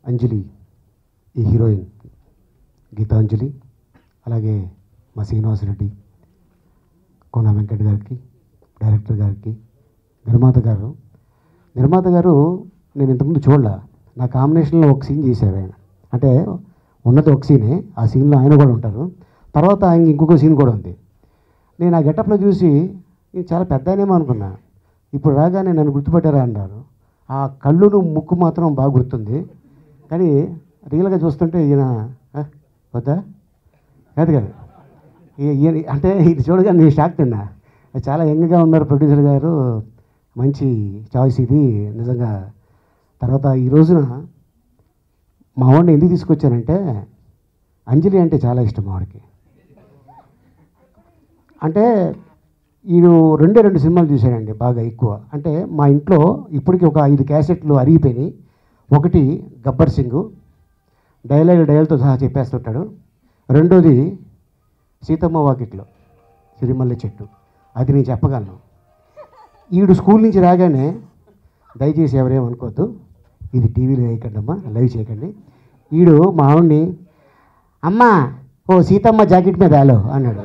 అంజలి ఈ హీరోయిన్ గీతాంజలి, అలాగే మా శ్రీనివాసరెడ్డి, కోన వెంకట్ గారికి, డైరెక్టర్ గారికి, నిర్మాత గారు నేను ఇంతకుముందు చూడలే. నా కాంబినేషన్లో ఒక సీన్ చేశారు ఆయన. అంటే ఉన్నది ఒక సీనే, ఆ సీన్లో ఆయన కూడా ఉంటారు. తర్వాత ఆయన ఇంకొక సీన్ కూడా ఉంది. నేను ఆ గెటప్లో చూసి ఇది చాలా పెద్ద ఆయనేమో అనుకున్నా. ఇప్పుడు రాగానే నన్ను గుర్తుపట్టారా అన్నారు. ఆ కళ్ళును ముక్కు మాత్రం బాగా గుర్తుంది, కానీ రియల్గా చూస్తుంటే ఈయన వద్దా కాదు కాదు అంటే ఇది చూడగా నేను షాక్ తిన్నా. చాలా యంగ్గా ఉన్నారు ప్రొడ్యూసర్ గారు, మంచి చాయిస్ ఇది నిజంగా. తర్వాత ఈ రోజున మా వాడిని ఎందుకు తీసుకొచ్చానంటే అంజలి అంటే చాలా ఇష్టం మా వాడికి. అంటే ఈయన రెండు సినిమాలు చూశాడండి బాగా ఎక్కువ. అంటే మా ఇంట్లో ఇప్పటికీ ఒక 5 క్యాసెట్లు అరిగిపోయినాయి. ఒకటి గబ్బర్ సింగ్ డైలాగ్తో సహా చెప్పేస్తుంటాడు. రెండోది సీతమ్మ వాకిట్లో సిరిమల్లె చెట్టు, అది నేను చెప్పగలను. ఈడు స్కూల్ నుంచి రాగానే దయచేసి ఎవరేమనుకోవద్దు, ఇది టీవీలో వేయకండి అమ్మా, లైవ్ చేయకండి. ఈడు మా ఆవిడ్ని అమ్మ ఓ సీతమ్మ జాకెట్ మీద ఆలో అన్నాడు.